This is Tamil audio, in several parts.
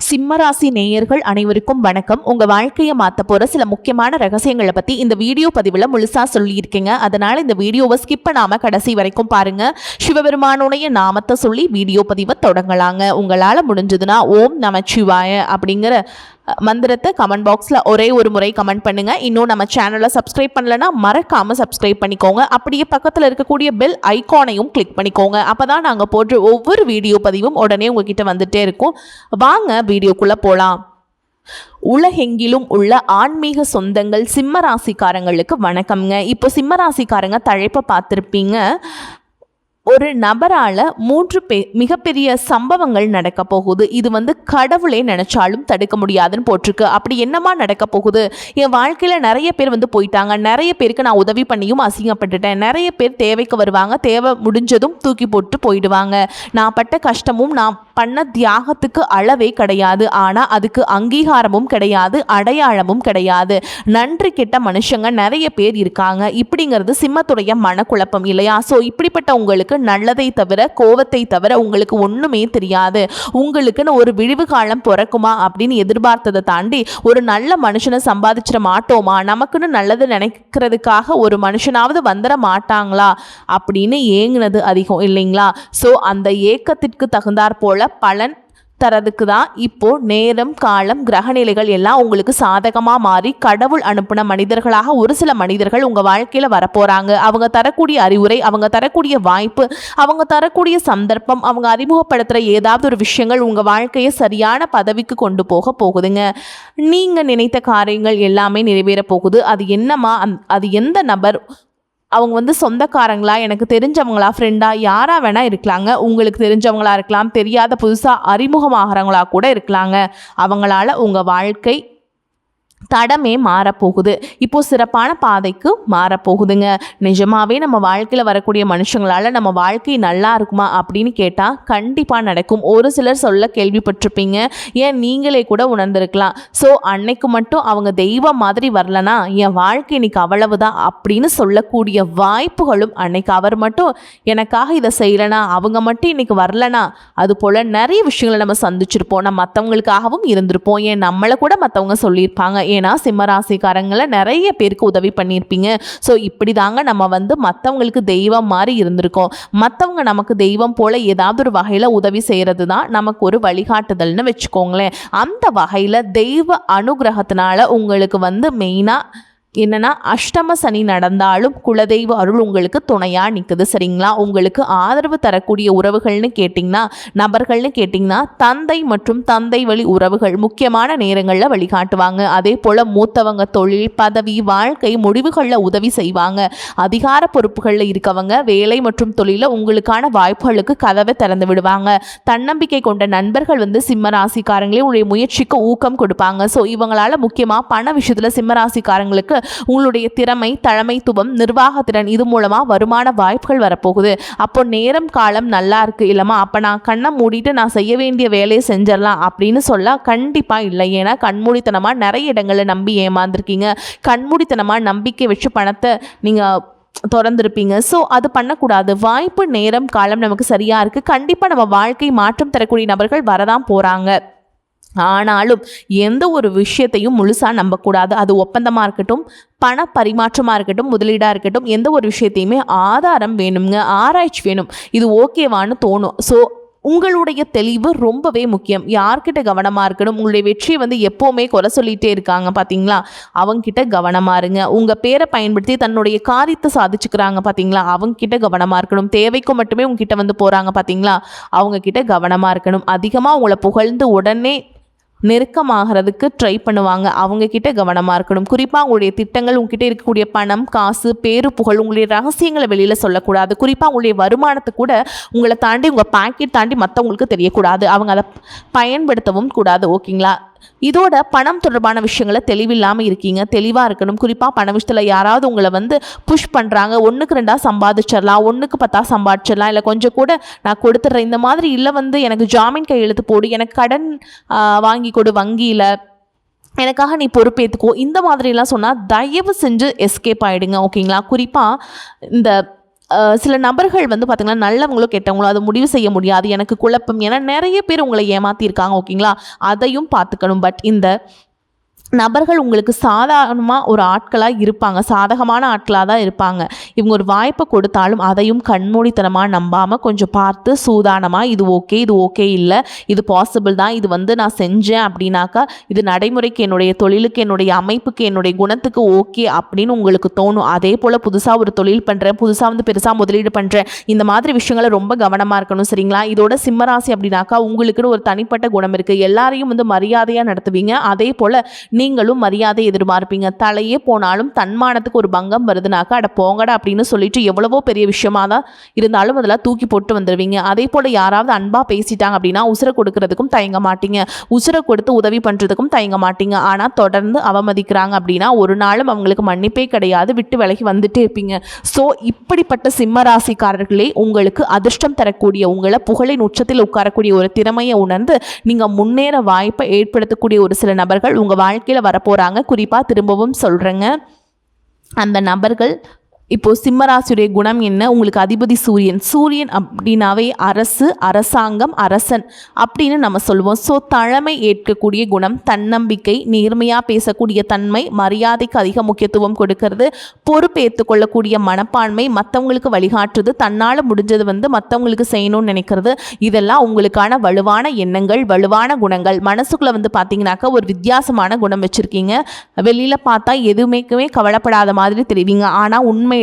சிம்மராசி நேயர்கள் அனைவருக்கும் வணக்கம். உங்க வாழ்க்கையை மாத்த போற சில முக்கியமான ரகசியங்களை பத்தி இந்த வீடியோ பதிவுல முழுசா சொல்லியிருக்கீங்க. அதனால இந்த வீடியோவை ஸ்கிப் பண்ணாம கடைசி வரைக்கும் பாருங்க. சிவபெருமானுடைய நாமத்தை சொல்லி வீடியோ பதிவை தொடங்கலாங்க. உங்களால முடிஞ்சதுன்னா ஓம் நமச்சிவாய அப்படிங்கிற மந்திரத்தை கமெண்ட் பாக்ஸில் ஒரே ஒரு முறை கமெண்ட் பண்ணுங்க. இன்னும் நம்ம சேனலை சப்ஸ்கிரைப் பண்ணலன்னா மறக்காம சப்ஸ்கிரைப் பண்ணிக்கோங்க. அப்படியே பக்கத்தில் இருக்கக்கூடிய பெல் ஐகானையும் கிளிக் பண்ணிக்கோங்க. அப்பதான் நாங்கள் போடுற ஒவ்வொரு வீடியோ பதிவும் உடனே உங்ககிட்ட வந்துட்டே இருக்கும். வாங்க வீடியோக்குள்ள போலாம். உலகெங்கிலும் உள்ள ஆன்மீக சொந்தங்கள் சிம்மராசிக்காரங்களுக்கு வணக்கம்ங்க. இப்போ சிம்மராசிக்காரங்க தலைப்பை பார்த்துருப்பீங்க. ஒரு நபரால் 3 மிகப்பெரிய சம்பவங்கள் நடக்க போகுது. இது கடவுளே நினைச்சாலும் தடுக்க முடியாதுன்னு போட்டிருக்கு. அப்படி என்னமா நடக்க போகுது? என் வாழ்க்கையில் நிறைய பேர் போயிட்டாங்க. நிறைய பேருக்கு நான் உதவி பண்ணியும் அசிங்கப்பட்டுட்டேன். நிறைய பேர் தேவைக்கு வருவாங்க. தேவை முடிஞ்சதும் தூக்கி போட்டு போயிடுவாங்க. நான் பட்ட கஷ்டமும் நான் பண்ண தியாகத்துக்கு அளவே கிடையாது. ஆனால் அதுக்கு அங்கீகாரமும் கிடையாது, அடையாளமும் கிடையாது. நன்றி கெட்ட மனுஷங்க நிறைய பேர் இருக்காங்க. இப்படிங்கிறது சிம்மத்துடைய மனக்குழப்பம் இல்லையா? ஸோ இப்படிப்பட்ட உங்களுக்கு நல்லதை தவிர கோவத்தை தவிர உங்களுக்கு ஒண்ணுமே தெரியாது. உங்களுக்குன்னு ஒரு விழிவு காலம் பிறக்குமா அப்படின்னு எதிர்பார்த்ததை தாண்டி ஒரு நல்ல மனுஷனை சம்பாதிச்சிட மாட்டோமா, நமக்குன்னு நல்லது நினைக்கிறதுக்காக ஒரு மனுஷனாவது வந்துட மாட்டாங்களா அப்படின்னு ஏங்குனது அதிகம் இல்லைங்களா? ஸோ அந்த ஏக்கத்திற்கு தகுந்தாற் போல பலன் தரதுக்கு தான் இப்போ நேரம் காலம் கிரகநிலைகள் எல்லாம் உங்களுக்கு சாதகமாக மாறி கடவுள் அனுப்பின மனிதர்களாக ஒரு சில மனிதர்கள் உங்கள் வாழ்க்கையில் வரப்போகிறாங்க. அவங்க தரக்கூடிய அறிவுரை, அவங்க தரக்கூடிய வாய்ப்பு, அவங்க தரக்கூடிய சந்தர்ப்பம், அவங்க அறிமுகப்படுத்துகிற ஏதாவது ஒரு விஷயங்கள் உங்கள் வாழ்க்கையை சரியான பதவிக்கு கொண்டு போக போகுதுங்க. நீங்கள் நினைத்த காரியங்கள் எல்லாமே நிறைவேற போகுது. அது என்னமா, அது எந்த நபர், அவங்க சொந்தக்காரங்களா, எனக்கு தெரிஞ்சவங்களா, ஃப்ரெண்டா, யாராக வேணால் இருக்கலாங்க. உங்களுக்கு தெரிஞ்சவங்களா இருக்கலாம், தெரியாத புதுசாக அறிமுகமாகறவங்களா கூட இருக்கலாங்க. அவங்களால உங்கள் வாழ்க்கை தடமே மாறப்போகுது. இப்போ சிறப்பான பாதைக்கு மாறப்போகுதுங்க. நிஜமாவே நம்ம வாழ்க்கையில் வரக்கூடிய மனுஷங்களால் நம்ம வாழ்க்கை நல்லா இருக்குமா அப்படின்னு கேட்டால் கண்டிப்பாக நடக்கும். ஒரு சிலர் சொல்ல கேள்விப்பட்டிருப்பீங்க, ஏன் நீங்களே கூட உணர்ந்திருக்கலாம். ஸோ அன்னைக்கு மட்டும் அவங்க தெய்வம் மாதிரி வரலனா என் வாழ்க்கை இன்னைக்கு அவ்வளவுதான் அப்படின்னு சொல்லக்கூடிய வாய்ப்புகளும், அன்னைக்கு அவர் மட்டும் எனக்காக இதை செய்யலைனா, அவங்க மட்டும் இன்னைக்கு வரலனா, அது போல் நிறைய விஷயங்களை நம்ம சந்திச்சிருப்போம். நம்ம மற்றவங்களுக்காகவும் இருந்திருப்போம். ஏன் நம்மளை கூட மற்றவங்க சொல்லியிருப்பாங்க. ஏன்னா சிம்மராசிக்காரங்களை நிறைய பேருக்கு உதவி பண்ணியிருப்பீங்க. ஸோ இப்படி தாங்க நம்ம மற்றவங்களுக்கு தெய்வம் மாதிரி இருந்திருக்கோம். மற்றவங்க நமக்கு தெய்வம் போல ஏதாவது ஒரு வகையில் உதவி செய்கிறது தான் நமக்கு ஒரு வழிகாட்டுதல்னு வச்சுக்கோங்களேன். அந்த வகையில் தெய்வ அனுகிரகத்தினால உங்களுக்கு மெயினாக என்னன்னா, அஷ்டம சனி நடந்தாலும் குலதெய்வ அருள் உங்களுக்கு துணையாக நிற்குது. சரிங்களா? உங்களுக்கு ஆதரவு தரக்கூடிய உறவுகள்னு கேட்டிங்கன்னா, நபர்கள்னு கேட்டிங்கன்னா, தந்தை மற்றும் தந்தை வழி உறவுகள் முக்கியமான நேரங்களில் வழிகாட்டுவாங்க. அதே போல் மூத்தவங்க தொழில், பதவி, வாழ்க்கை முடிவுகளில் உதவி செய்வாங்க. அதிகார பொறுப்புகளில் இருக்கவங்க வேலை மற்றும் தொழிலில் உங்களுக்கான வாய்ப்புகளுக்கு கதவை திறந்து விடுவாங்க. தன்னம்பிக்கை கொண்ட நண்பர்கள் சிம்மராசிக்காரங்களே உடைய முயற்சிக்கு ஊக்கம் கொடுப்பாங்க. ஸோ இவங்களால் முக்கியமாக பண விஷயத்தில் சிம்மராசிக்காரங்களுக்கு உங்களுடைய திறமை, தலைமைத்துவம், நிர்வாகத்திறன் இது மூலமா வருமான வாய்ப்புகள் வரப்போகுது. அப்போ நேரம் காலம் நல்லா இருக்கு இல்லமா, அப்ப நான் கண்ணை மூடிட்டு நான் செய்ய வேண்டிய வேலையை செஞ்சிடலாம் அப்படின்னு சொல்ல கண்டிப்பா இல்லை. ஏன்னா கண்மூடித்தனமா நிறைய இடங்களை நம்பி ஏமாந்துருக்கீங்க. கண்மூடித்தனமா நம்பிக்கை வச்சு பணத்தை நீங்க திறந்திருப்பீங்க. ஸோ அது பண்ணக்கூடாது. வாய்ப்பு, நேரம், காலம் நமக்கு சரியா இருக்கு. கண்டிப்பா நம்ம வாழ்க்கை மாற்றம் தரக்கூடிய நபர்கள் வரதான் போறாங்க. ஆனாலும் எந்த ஒரு விஷயத்தையும் முழுசாக நம்பக்கூடாது. அது ஒப்பந்தமாக இருக்கட்டும், பண பரிமாற்றமாக இருக்கட்டும், முதலீடாக இருக்கட்டும், எந்த ஒரு விஷயத்தையுமே ஆதாரம் வேணுங்க, ஆராய்ச்சி வேணும். இது ஓகேவான்னு தோணும். ஸோ உங்களுடைய தெளிவு ரொம்பவே முக்கியம். யார்கிட்ட கவனமாக இருக்கணும்? உங்களுடைய வெற்றியை எப்போவுமே குறை சொல்லிகிட்டே இருக்காங்க பார்த்தீங்களா, அவங்கக்கிட்ட கவனமாக இருங்க. உங்கள் பேரை பயன்படுத்தி தன்னுடைய காரியத்தை சாதிச்சுக்கிறாங்க பார்த்தீங்களா, அவங்கக்கிட்ட கவனமாக இருக்கணும். தேவைக்கு மட்டுமே உங்ககிட்ட போகிறாங்க பார்த்தீங்களா, அவங்கக்கிட்ட கவனமாக இருக்கணும். அதிகமாக உங்களை புகழ்ந்து உடனே நெருக்கமாகிறதுக்கு ட்ரை பண்ணுவாங்க. அவங்கக்கிட்ட கவனமாக இருக்கணும். குறிப்பாக உங்களுடைய திட்டங்கள், உங்ககிட்ட இருக்கக்கூடிய பணம், காசு, பேரு, புகழ், உங்களுடைய ரகசியங்களை வெளியில் சொல்லக்கூடாது. குறிப்பாக உங்களுடைய வருமானத்தை கூட உங்களை தாண்டி, உங்கள் பாக்கெட் தாண்டி மற்றவங்களுக்கு தெரியக்கூடாது. அவங்க அதை பயன்படுத்தவும் கூடாது. ஓகேங்களா? இதோட பணம் தொடர்பான விஷயங்களை தெளிவில்லாமல் இருக்கீங்க. தெளிவாக இருக்கணும். குறிப்பாக பண விஷயத்தில் யாராவது உங்களை புஷ் பண்ணுறாங்க, 1க்கு 2 சம்பாதிச்சிடலாம், 1க்கு 10 சம்பாதிச்சிடலாம், இல்லை கொஞ்சம் கூட நான் கொடுத்துட்றேன், இந்த மாதிரி இல்லை எனக்கு ஜாமீன் கையெழுத்து போடு, எனக்கு கடன் வாங்கி கொடு வங்கியில், எனக்காக நீ பொறுப்பேற்றுக்கோ, இந்த மாதிரிலாம் சொன்னால் தயவு செஞ்சு எஸ்கேப் ஆகிடுங்க. ஓகேங்களா? குறிப்பாக இந்த சில நபர்கள் வந்து பார்த்திங்கன்னா நல்லவங்களோ கெட்டவங்களோ அதை முடிவு செய்ய முடியாது, எனக்கு குழப்பம். ஏன்னா நிறைய பேர் உங்களை ஏமாற்றிருக்காங்க, ஓகேங்களா? அதையும் பார்த்துக்கணும். பட் இந்த நபர்கள் உங்களுக்கு சாதாரணமாக ஒரு ஆட்களாக இருப்பாங்க, சாதகமான ஆட்களாக தான் இருப்பாங்க. இவங்க ஒரு வாய்ப்பை கொடுத்தாலும் அதையும் கண்மூடித்தனமாக நம்பாமல் கொஞ்சம் பார்த்து சூதானமாக இது ஓகே இல்லை, இது பாசிபிள் தான், இது வந்து நான் செஞ்சேன் அப்படின்னாக்கா இது நடைமுறைக்கு, என்னுடைய தொழிலுக்கு, என்னுடைய அமைப்புக்கு, என்னுடைய குணத்துக்கு ஓகே அப்படின்னு உங்களுக்கு தோணும். அதே போல் புதுசாக ஒரு தொழில் பண்ணுறேன், புதுசாக வந்து பெருசாக முதலீடு பண்ணுறேன், இந்த மாதிரி விஷயங்களை ரொம்ப கவனமாக இருக்கணும், சரிங்களா? இதோட சிம்மராசி அப்படின்னாக்கா உங்களுக்குன்னு ஒரு தனிப்பட்ட குணம் இருக்குது. எல்லாரையும் வந்து மரியாதையாக நடத்துவீங்க. அதே போல் நீங்களும் மரியாதை எதிர்பார்ப்பீங்க. தலையே போனாலும் தன்மானத்துக்கு ஒரு பங்கம் வருதுனாக்கா அட போங்கடா அப்படின்னு சொல்லிட்டு எவ்வளவோ பெரிய விஷயமா தான் இருந்தாலும் அதெல்லாம் தூக்கி போட்டு வந்துடுவீங்க. அதே போல் யாராவது அன்பாக பேசிட்டாங்க அப்படின்னா உசுரை கொடுக்கறதுக்கும் தயங்க மாட்டீங்க, உசுரை கொடுத்து உதவி பண்ணுறதுக்கும் தயங்க மாட்டீங்க. ஆனால் தொடர்ந்து அவமதிக்கிறாங்க அப்படின்னா ஒரு நாளும் அவங்களுக்கு மன்னிப்பே கிடையாது, விட்டு விலகி வந்துட்டே இருப்பீங்க. ஸோ இப்படிப்பட்ட சிம்ம ராசிக்காரர்களே உங்களுக்கு அதிர்ஷ்டம் தரக்கூடிய, உங்களை புகழின் உச்சத்தில் உட்காரக்கூடிய ஒரு திறமையை உணர்ந்து நீங்கள் முன்னேற வாய்ப்பை ஏற்படுத்தக்கூடிய ஒரு சில நபர்கள் உங்கள் வாழ்க்கையில் வரப்போறாங்க. குறிப்பா திரும்பவும் சொல்றேங்க, அந்த நபர்கள் இப்போது சிம்மராசியுடைய குணம் என்ன? உங்களுக்கு அதிபதி சூரியன். சூரியன் அப்படின்னாவே அரசு, அரசாங்கம், அரசன் அப்படின்னு நம்ம சொல்லுவோம். ஸோ தலைமை ஏற்கக்கூடிய குணம், தன்னம்பிக்கை, நேர்மையாக பேசக்கூடிய தன்மை, மரியாதைக்கு அதிக முக்கியத்துவம் கொடுக்கறது, பொறுப்பு ஏற்றுக்கொள்ளக்கூடிய மனப்பான்மை, மற்றவங்களுக்கு வழிகாட்டுறது, தன்னால் முடிஞ்சது வந்து மற்றவங்களுக்கு செய்யணும்னு நினைக்கிறது, இதெல்லாம் உங்களுக்கான வலுவான எண்ணங்கள், வலுவான குணங்கள். மனசுக்குள்ளே வந்து பார்த்தீங்கன்னாக்கா ஒரு வித்தியாசமான குணம் வச்சுருக்கீங்க. வெளியில் பார்த்தா எதுவுமே கவலைப்படாத மாதிரி தெரிவிங்க. ஆனால் உண்மை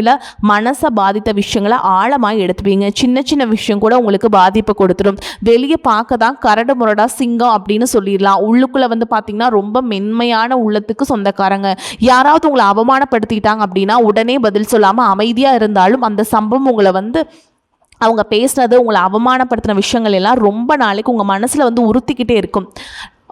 மனசை பாதித்த விஷயங்களை ஆழமாக எடுத்துப்பீங்க. சின்ன சின்ன விஷயம் கூட உங்களுக்கு பாதிப்பு கொடுத்துடும். வெளியே பார்க்க தான் கரடு முரடா சிங்கம் அப்படின்னு சொல்லிடலாம், உள்ளுக்குள்ள வந்து பார்த்தீங்கன்னா ரொம்ப மென்மையான உள்ளத்துக்கு சொந்தக்காரங்க. யாராவது உங்களை அவமானப்படுத்திட்டாங்க அப்படின்னா உடனே பதில் சொல்லாமல் அமைதியாக இருந்தாலும் அந்த சம்பவம் உங்களை வந்து அவங்க பேசுனது, உங்களை அவமானப்படுத்தின விஷயங்கள் எல்லாம் ரொம்ப நாளைக்கு உங்கள் மனசில் வந்து உறுத்திக்கிட்டே இருக்கும்,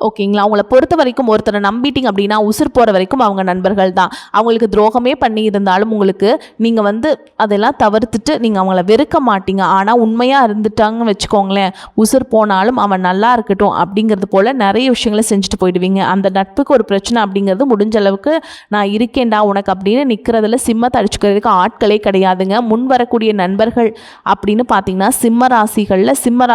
ஓகேங்களா? அவங்கள பொறுத்த வரைக்கும் ஒருத்தரை நம்பிட்டீங்க அப்படின்னா உசுர் போகிற வரைக்கும் அவங்க நண்பர்கள் தான். அவங்களுக்கு துரோகமே பண்ணி இருந்தாலும் உங்களுக்கு நீங்கள் வந்து அதெல்லாம் தவிர்த்துட்டு நீங்கள் அவங்கள வெறுக்க மாட்டீங்க. ஆனால் உண்மையாக இருந்துட்டாங்கன்னு வச்சுக்கோங்களேன், உசுர் போனாலும் அவன் நல்லா இருக்கட்டும் அப்படிங்கிறது போல் நிறைய விஷயங்களை செஞ்சுட்டு போயிடுவீங்க. அந்த நட்புக்கு ஒரு பிரச்சனை அப்படிங்கிறது முடிஞ்ச அளவுக்கு நான் இருக்கேன்டா உனக்கு அப்படின்னு நிற்கிறதுல சிம்மத்தை அடிச்சுக்கிறதுக்கு ஆட்களே கிடையாதுங்க. முன் வரக்கூடிய நண்பர்கள் அப்படின்னு பார்த்தீங்கன்னா சிம்ம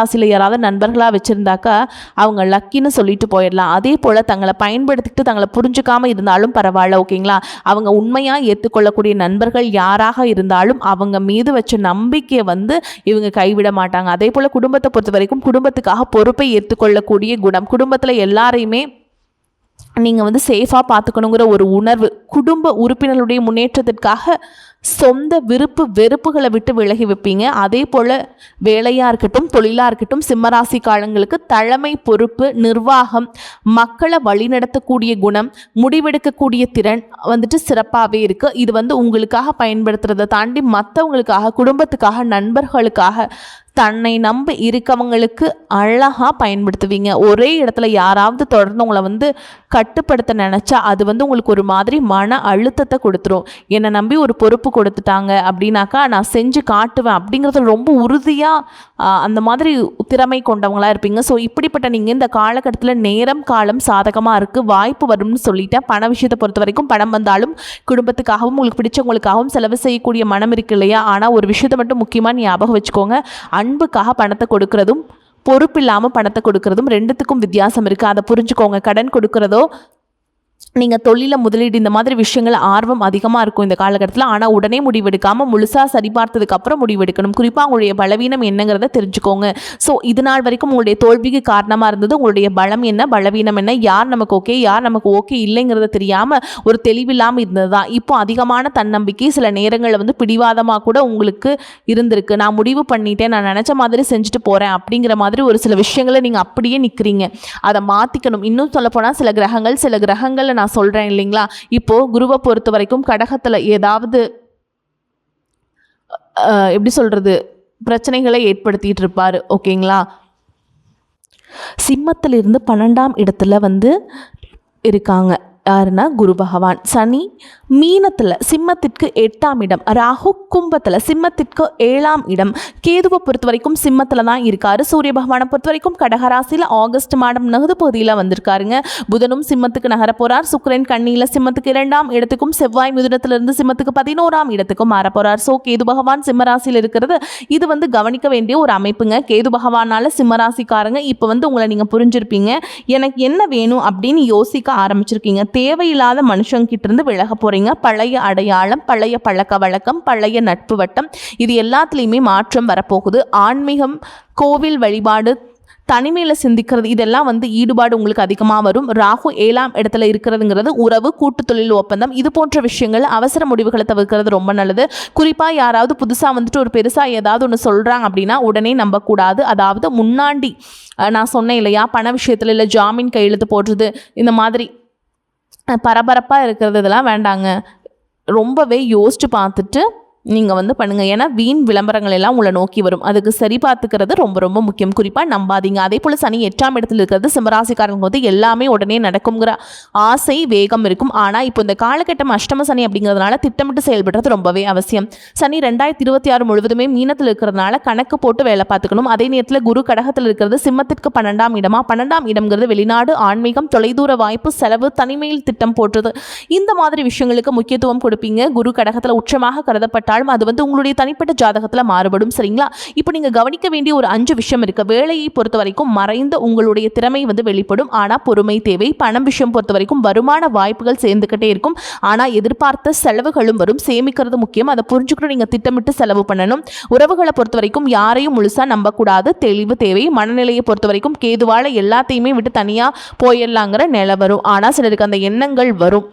ராசியில் யாராவது நண்பர்களாக வச்சுருந்தாக்கா அவங்க லக்கின்னு சொல்லிட்டு போயிடலாம். அதே போல் தங்களை பயன்படுத்திக்கிட்டு தங்களை புரிஞ்சுக்காமல் இருந்தாலும் பரவாயில்ல, ஓகேங்களா? அவங்க உண்மையாக ஏற்றுக்கொள்ளக்கூடிய நண்பர்கள் யாராக இருந்தாலும் அவங்க மீது வச்ச நம்பிக்கையை வந்து இவங்க கைவிட மாட்டாங்க. அதே போல் குடும்பத்தை பொறுத்த வரைக்கும் குடும்பத்துக்காக பொறுப்பை ஏற்றுக்கொள்ளக்கூடிய குணம், குடும்பத்தில் எல்லாரையுமே நீங்கள் வந்து சேஃபாக பார்த்துக்கணுங்கிற ஒரு உணர்வு, குடும்ப உறுப்பினர்களுடைய முன்னேற்றத்திற்காக சொந்த விருப்பு வெறுப்புகளை விட்டு விலகி வைப்பீங்க. அதே போல் வேலையாக இருக்கட்டும், தொழிலாக இருக்கட்டும், சிம்மராசி காலங்களுக்கு தலைமை பொறுப்பு, நிர்வாகம், மக்களை வழிநடத்தக்கூடிய குணம், முடிவெடுக்கக்கூடிய திறன் வந்துட்டு சிறப்பாகவே இருக்குது. இது வந்து உங்களுக்காக பயன்படுத்துறதை தாண்டி மற்றவங்களுக்காக, குடும்பத்துக்காக, நண்பர்களுக்காக, தன்னை நம்பி இருக்கவங்களுக்கு அழகாக பயன்படுத்துவீங்க. ஒரே இடத்துல யாராவது தொடர்ந்து உங்களை வந்து கட்டுப்படுத்த நினச்சா அது வந்து உங்களுக்கு ஒரு மாதிரி மன அழுத்தத்தை கொடுத்துரும். என்னை நம்பி ஒரு பொறுப்பு கொடுத்துட்டாங்க அப்படின்னாக்கா நான் செஞ்சு காட்டுவேன் அப்படிங்கிறது ரொம்ப உறுதியாக அந்த மாதிரி திறமை கொண்டவங்களாக இருப்பீங்க. ஸோ இப்படிப்பட்ட நீங்கள் இந்த காலகட்டத்தில் நேரம் காலம் சாதகமாக இருக்குது, வாய்ப்பு வரும்னு சொல்லிட்டேன். பண விஷயத்தை பொறுத்த வரைக்கும் பணம் வந்தாலும் குடும்பத்துக்காகவும் உங்களுக்கு பிடிச்சவங்களுக்காகவும் செலவு செய்யக்கூடிய மனம் இருக்கு இல்லையா? ஆனால் ஒரு விஷயத்தை மட்டும் முக்கியமாக ஞாபகம் வச்சுக்கோங்க, அன்புக்காக பணத்தை கொடுக்கறதும் பொறுப்பு இல்லாமல் பணத்தை கொடுக்கறதும் ரெண்டுத்துக்கும் வித்தியாசம் இருக்குது, அதை புரிஞ்சுக்கோங்க. கடன் கொடுக்கறதோ நீங்கள் தொழிலில் முதலீடு இந்த மாதிரி விஷயங்கள் ஆர்வம் அதிகமாக இருக்கும் இந்த காலகட்டத்தில். ஆனால் உடனே முடிவெடுக்காமல் முழுசாக சரி பார்த்ததுக்கப்புறம் முடிவெடுக்கணும். குறிப்பாக உங்களுடைய பலவீனம் என்னங்கிறத தெரிஞ்சுக்கோங்க. ஸோ இது நாள் வரைக்கும் உங்களுடைய தோல்விக்கு காரணமாக இருந்தது உங்களுடைய பலம் என்ன, பலவீனம் என்ன, யார் நமக்கு ஓகே, யார் நமக்கு ஓகே இல்லைங்கிறத தெரியாமல் ஒரு தெளிவில்லாமல் இருந்தது தான். இப்போ அதிகமான தன்னம்பிக்கை, சில நேரங்களில் வந்து பிடிவாதமாக கூட உங்களுக்கு இருந்திருக்கு. நான் முடிவு பண்ணிட்டேன், நான் நினச்ச மாதிரி செஞ்சுட்டு போகிறேன் அப்படிங்கிற மாதிரி ஒரு சில விஷயங்களை நீங்கள் அப்படியே நிற்கிறீங்க. அதை மாற்றிக்கணும். இன்னும் சொல்லப்போனால் சில கிரகங்கள் நான் சொல்றேன் இல்லைங்களா, இப்போ குருவை பொறுத்த வரைக்கும் கடகத்துல ஏதாவது எப்படி சொல்றது பிரச்சனைகளை ஏற்படுத்திட்டு இருப்பாரு, ஓகேங்களா? சிம்மத்திலிருந்து 12ஆம் இடத்துல வந்து இருக்காங்க. யாருன்னா குரு பகவான். சனி மீனத்தில் சிம்மத்திற்கு 8ஆம் இடம், ராகு கும்பத்தில் சிம்மத்திற்கு 7ஆம் இடம், கேதுவை பொறுத்த வரைக்கும் சிம்மத்தில் தான் இருக்காரு. சூரிய பகவானை பொறுத்த வரைக்கும் கடகராசியில் ஆகஸ்ட் மாதம் நகது பகுதியில் வந்திருக்காருங்க. புதனும் சிம்மத்துக்கு நகர போறார். சுக்கிரன் கன்னியில் சிம்மத்துக்கு 2ஆம் இடத்துக்கும், செவ்வாய் மிதுனத்திலிருந்து சிம்மத்துக்கு 11ஆம் இடத்துக்கும் மாற போறார். ஸோ கேது பகவான் சிம்மராசியில் இருக்கிறது இது கவனிக்க வேண்டிய ஒரு அமைப்புங்க. கேது பகவானால சிம்மராசிக்காரங்க இப்போ உங்களை நீங்கள் புரிஞ்சிருப்பீங்க. எனக்கு என்ன வேணும் அப்படின்னு யோசிக்க ஆரம்பிச்சிருக்கீங்க. தேவையில்லாத மனுஷங்கிட்ட இருந்து விலக போறீங்க. பழைய அடையாளம், பழைய பழக்க வழக்கம், பழைய நட்பு வட்டம், இது எல்லாத்துலேயுமே மாற்றம் வரப்போகுது. ஆன்மீகம், கோவில் வழிபாடு, தனிமையில் சிந்திக்கிறது, இதெல்லாம் ஈடுபாடு உங்களுக்கு அதிகமாக வரும். ராகு 7ஆம் இடத்துல இருக்கிறதுங்கிறது உறவு, கூட்டு தொழில் ஒப்பந்தம், இது போன்ற விஷயங்கள் அவசர முடிவுகளை தவிர்க்கிறது ரொம்ப நல்லது. குறிப்பாக யாராவது புதுசாக ஒரு பெருசாக ஏதாவது ஒன்று சொல்கிறாங்க அப்படின்னா உடனே நம்பக்கூடாது. அதாவது முன்னாடி நான் சொன்னேன் இல்லையா, பண விஷயத்தில் இல்லை ஜாமீன் கையெழுத்து போடுறது, இந்த மாதிரி பரபரப்பாக இருக்கிறது இதெல்லாம் வேண்டாங்க. ரொம்பவே யோசித்து பார்த்துட்டு நீங்கள் பண்ணுங்கள். ஏன்னா வீண் விளம்பரங்கள் எல்லாம் உங்களை நோக்கி வரும். அதுக்கு சரி பார்த்துக்கிறது ரொம்ப ரொம்ப முக்கியம். குறிப்பாக நம்பாதீங்க. அதே போல் சனி 8ஆம் இடத்துல இருக்கிறது சிம்மராசிக்காரங்க எல்லாமே உடனே நடக்குங்கிற ஆசை, வேகம் இருக்கும். ஆனால் இப்போ இந்த காலகட்டம் அஷ்டம சனி அப்படிங்கிறதுனால திட்டமிட்டு செயல்படுறது ரொம்பவே அவசியம். சனி 2026 முழுவதுமே மீனத்தில் இருக்கிறதுனால கணக்கு போட்டு வேலை பார்த்துக்கணும். அதே நேரத்தில் குரு கடகத்தில் இருக்கிறது சிம்மத்திற்கு 12ஆம் இடமா. 12ஆம் இடம்ங்கிறது வெளிநாடு, ஆன்மீகம், தொலைதூர வாய்ப்பு, செலவு, தனிமையில் திட்டம் போடுறது, இந்த மாதிரி விஷயங்களுக்கு முக்கியத்துவம் கொடுப்பீங்க. குரு கடகத்தில் உச்சமாக கருதப்பட்டால் அது உங்களுடைய தனிப்பட்ட ஜாதகத்தில் மாறுபடும். சரிங்களா? இப்போ நீங்கள் கவனிக்க வேண்டிய ஒரு 5 விஷயம் இருக்கு. வேலையை பொறுத்த வரைக்கும் மறைந்த உங்களுடைய திறமை வெளிப்படும். ஆனால் பொறுமை தேவை. பணம் விஷயம் பொறுத்த வரைக்கும் வருமான வாய்ப்புகள் சேர்ந்துக்கிட்டே இருக்கும். ஆனால் எதிர்பார்த்த செலவுகளும் வரும். சேமிக்கிறது முக்கியம். அதை புரிஞ்சுக்கிட்டு நீங்கள் திட்டமிட்டு செலவு பண்ணணும். உறவுகளை பொறுத்த வரைக்கும் யாரையும் முழுசாக நம்பக்கூடாது. தெளிவு தேவை. மனநிலையை பொறுத்த வரைக்கும் கேதுவால எல்லாத்தையுமே விட்டு தனியாக போயிடலாங்கிற நிலை வரும். ஆனால் சிலருக்கு அந்த எண்ணங்கள் வரும்.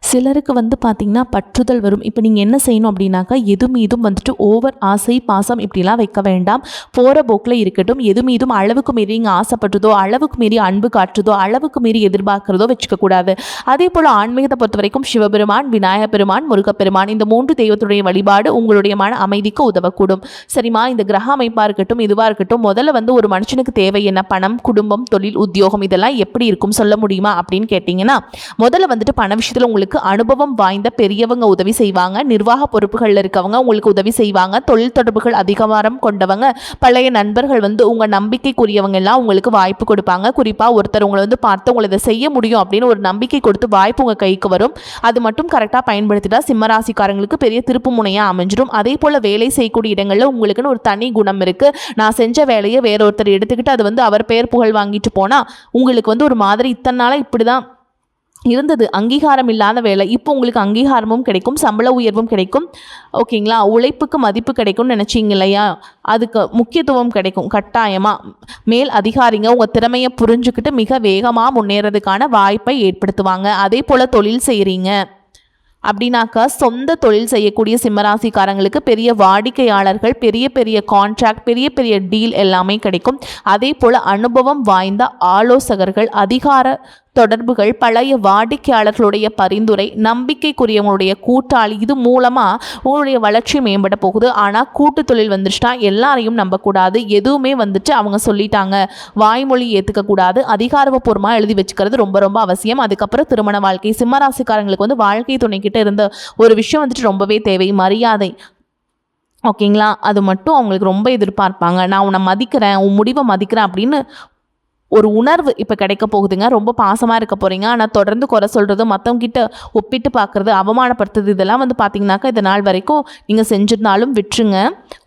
சிலருக்கு பார்த்தீங்கன்னா பற்றுதல் வரும். இப்போ நீங்கள் என்ன செய்யணும் அப்படின்னாக்கா, எது மீதும் ஓவர் ஆசை, பாசம் இப்படிலாம் வைக்க வேண்டாம். போகிற போக்கில் இருக்கட்டும். எது மீதும் அளவுக்கு மீறி இங்கே ஆசைப்பட்டதோ, அளவுக்கு மீறி அன்பு காட்டுறதோ, அளவுக்கு மீறி எதிர்பார்க்கிறதோ வச்சுக்கக்கூடாது. அதே போல் ஆன்மீகத்தை பொறுத்த வரைக்கும் சிவபெருமான், விநாயகப் பெருமான், முருகப்பெருமான், இந்த 3 தெய்வத்துடைய வழிபாடு உங்களுடைய மன அமைதிக்கு உதவக்கூடும். சரிம்மா, இந்த கிரக அமைப்பாக இருக்கட்டும், இதுவாக இருக்கட்டும், முதல்ல ஒரு மனுஷனுக்கு தேவை என்ன? பணம், குடும்பம், தொழில், உத்தியோகம், இதெல்லாம் எப்படி இருக்கும் சொல்ல முடியுமா அப்படின்னு கேட்டிங்கன்னா, முதல்ல பண விஷயத்தில் உங்களுக்கு அனுபவம் வாய்ந்த பெரியவங்க உதவி செய்வாங்க. நிர்வாக பொறுப்புகளில் இருக்கவங்க உங்களுக்கு உதவி செய்வாங்க. தொழில் தொடர்புகள் அதிகாரம் கொண்டவங்க, பழைய நண்பர்கள் உங்க நம்பிக்கைக்குரியவங்க எல்லாம் உங்களுக்கு வாய்ப்பு கொடுப்பாங்க. குறிப்பாக ஒருத்தர் உங்களை பார்த்து உங்களை இதை செய்ய முடியும் அப்படின்னு ஒரு நம்பிக்கை கொடுத்து வாய்ப்பு உங்கள் கைக்கு வரும். அது மட்டும் கரெக்டாக பயன்படுத்திட்டா சிம்மராசிக்காரங்களுக்கு பெரிய திருப்பு முனையாக அமைஞ்சிடும். அதே போல் வேலை செய்யக்கூடிய இடங்களில் உங்களுக்குன்னு ஒரு தனி குணம் இருக்குது. நான் செஞ்ச வேலையை வேற ஒருத்தர் எடுத்துக்கிட்டு அது அவர் பெயர் புகழ் வாங்கிட்டு போனால் உங்களுக்கு ஒரு மாதிரி இத்தனை நாளாக இப்படி தான் இருந்தது, அங்கீகாரம் இல்லாத வேலை, இப்போ உங்களுக்கு அங்கீகாரமும் கிடைக்கும், சம்பள உயர்வும் கிடைக்கும். ஓகேங்களா? உழைப்புக்கு மதிப்பு கிடைக்கும்னு நினச்சிங்க இல்லையா, அதுக்கு முக்கியத்துவம் கிடைக்கும். கட்டாயமாக மேல் அதிகாரிங்க உங்கள் திறமையை புரிஞ்சுக்கிட்டு மிக வேகமாக முன்னேறதுக்கான வாய்ப்பை ஏற்படுத்துவாங்க. அதே போல் தொழில் செய்கிறீங்க அப்படின்னாக்கா, சொந்த தொழில் செய்யக்கூடிய சிம்மராசிக்காரங்களுக்கு பெரிய வாடிக்கையாளர்கள், பெரிய பெரிய கான்ட்ராக்ட், பெரிய பெரிய டீல் எல்லாமே கிடைக்கும். அதே போல் அனுபவம் வாய்ந்த ஆலோசகர்கள், அதிகார தொடர்புகள், பழைய வாடிக்கையாளர்களுடைய பரிந்துரை, நம்பிக்கைக்குரியவங்களுடைய கூட்டாளி, இது மூலமாக உங்களுடைய வளர்ச்சி மேம்பட போகுது. ஆனால் கூட்டு தொழில் வந்துச்சுன்னா எல்லாரையும் நம்பக்கூடாது. எதுவுமே அவங்க சொல்லிட்டாங்க வாய்மொழி ஏற்றுக்கக்கூடாது. அதிகாரப்பூர்வமாக எழுதி வச்சுக்கிறது ரொம்ப ரொம்ப அவசியம். அதுக்கப்புறம் திருமண வாழ்க்கை, சிம்மராசிக்காரங்களுக்கு வாழ்க்கை துணைக்கிட்ட இருந்த ஒரு விஷயம் ரொம்பவே தேவை, மரியாதை. ஓகேங்களா? அது மட்டும் அவங்களுக்கு ரொம்ப எதிர்பார்ப்பாங்க. நான் உன்னை மதிக்கிறேன், உன் முடிவை மதிக்கிறேன் அப்படின்னு ஒரு உணர்வு இப்போ கிடைக்க போகுதுங்க. ரொம்ப பாசமாக இருக்க போகிறீங்க. ஆனால் தொடர்ந்து குறை சொல்கிறது, மற்றவங்க கிட்ட ஒப்பிட்டு பார்க்குறது, அவமானப்படுத்துறது, இதெல்லாம் இதனாக்கா இது நாள் வரைக்கும் நீங்கள் செஞ்சிருந்தாலும் விட்டுருங்க.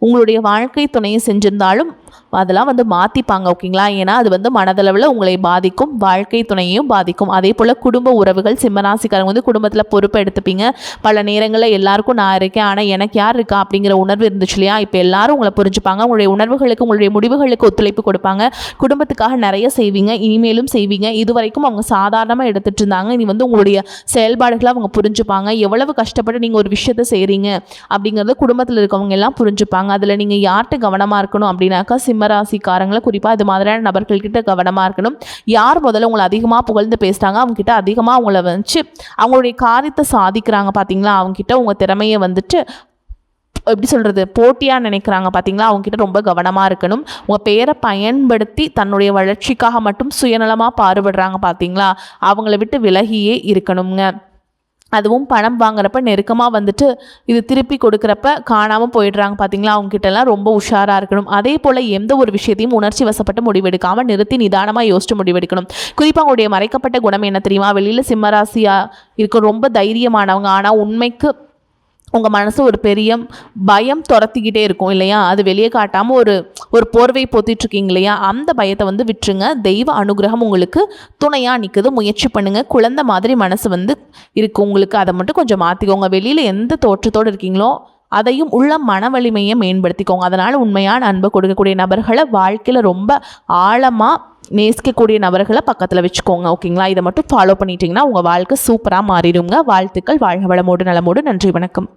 உங்களுடைய வாழ்க்கை துணையை செஞ்சிருந்தாலும் அதெல்லாம் மாற்றிப்பாங்க. ஓகேங்களா? ஏன்னா அது மனதளவில் உங்களை பாதிக்கும், வாழ்க்கை துணையையும் பாதிக்கும். அதே போல் குடும்ப உறவுகள், சிம்மராசிக்காரங்க குடும்பத்தில் பொறுப்பை எடுத்துப்பீங்க. பல நேரங்களில் எல்லாருக்கும் நான் இருக்கேன், ஆனால் எனக்கு யார் இருக்கா அப்படிங்கிற உணர்வு இருந்துச்சு இல்லையா, இப்போ எல்லாரும் உங்களை புரிஞ்சுப்பாங்க. உங்களுடைய உணர்வுகளுக்கு, உங்களுடைய முடிவுகளுக்கு ஒத்துழைப்பு கொடுப்பாங்க. குடும்பத்துக்காக நிறைய செய்வீங்க, இனிமேலும் செய்வீங்க. இதுவரைக்கும் அவங்க சாதாரணமாக எடுத்துகிட்டு இருந்தாங்க, இனி உங்களுடைய செயல்பாடுகளை அவங்க புரிஞ்சுப்பாங்க. எவ்வளவு கஷ்டப்பட்டு நீங்கள் ஒரு விஷயத்தை செய்கிறீங்க அப்படிங்கிறத குடும்பத்தில் இருக்கவங்க எல்லாம் புரிஞ்சுப்பாங்க. அதில் நீங்கள் யார்கிட்ட கவனமாக இருக்கணும் அப்படின்னாக்கா, சிம்மராசிக்காரங்களை குறிப்பாக இது மாதிரியான நபர்கள்கிட்ட கவனமாக இருக்கணும். யார் முதல்ல உங்களை அதிகமாக புகழ்ந்து பேசுகிறாங்க, அவங்ககிட்ட அதிகமாக அவங்கள அவங்களுடைய காரியத்தை சாதிக்கிறாங்க பார்த்தீங்களா, அவங்ககிட்ட உங்கள் திறமையை எப்படி சொல்கிறது, போட்டியாக நினைக்கிறாங்க பார்த்தீங்களா, அவங்ககிட்ட ரொம்ப கவனமாக இருக்கணும். உங்கள் பேரை பயன்படுத்தி தன்னுடைய வளர்ச்சிக்காக மட்டும் சுயநலமாக பாடுபடுறாங்க பார்த்தீங்களா, அவங்கள விட்டு விலகியே இருக்கணுங்க. அதுவும் பணம் வாங்குறப்ப நெருக்கமாக வந்துட்டு இது திருப்பி கொடுக்குறப்ப காணாமல் போயிடுறாங்க பார்த்தீங்களா, அவங்ககிட்டலாம் ரொம்ப உஷாராக இருக்கணும். அதே போல் எந்த ஒரு விஷயத்தையும் உணர்ச்சி வசப்பட்டு முடிவெடுக்காமல் நிறுத்தி நிதானமாக யோசிச்சு முடிவெடுக்கணும். குறிப்பாக அவங்களுடைய மறைக்கப்பட்ட குணம் என்ன தெரியுமா, வெளியில் சிம்மராசியாக இருக்கும், ரொம்ப தைரியமானவங்க. ஆனால் உண்மைக்கு உங்கள் மனசு ஒரு பெரிய பயம் துரத்திக்கிட்டே இருக்கும் இல்லையா, அது வெளியே காட்டாமல் ஒரு போர்வை போத்திட்டுருக்கீங்க இல்லையா, அந்த பயத்தை வந்து விட்டுருங்க. தெய்வ அனுகிரகம் உங்களுக்கு துணையாக நிற்குது, முயற்சி பண்ணுங்கள். குழந்தை மாதிரி மனசு வந்து இருக்குது உங்களுக்கு, அதை மட்டும் கொஞ்சம் மாற்றிக்கோங்க. வெளியில் எந்த தோற்றத்தோடு இருக்கீங்களோ அதையும் உள்ள மன வலிமையை மேம்படுத்திக்கோங்க. அதனால் உண்மையான அன்பை கொடுக்கக்கூடிய நபர்களை வாழ்க்கையில் ரொம்ப ஆழமாக நேசிக்கக்கூடிய நபர்களை பக்கத்தில் வச்சுக்கோங்க. ஓகேங்களா, இதை மட்டும் ஃபாலோ பண்ணிட்டீங்கன்னா உங்கள் வாழ்க்கை சூப்பராக மாறிடுங்க. வாழ்த்துக்கள். வாழ்க வளமோடு நலமோடு. நன்றி, வணக்கம்.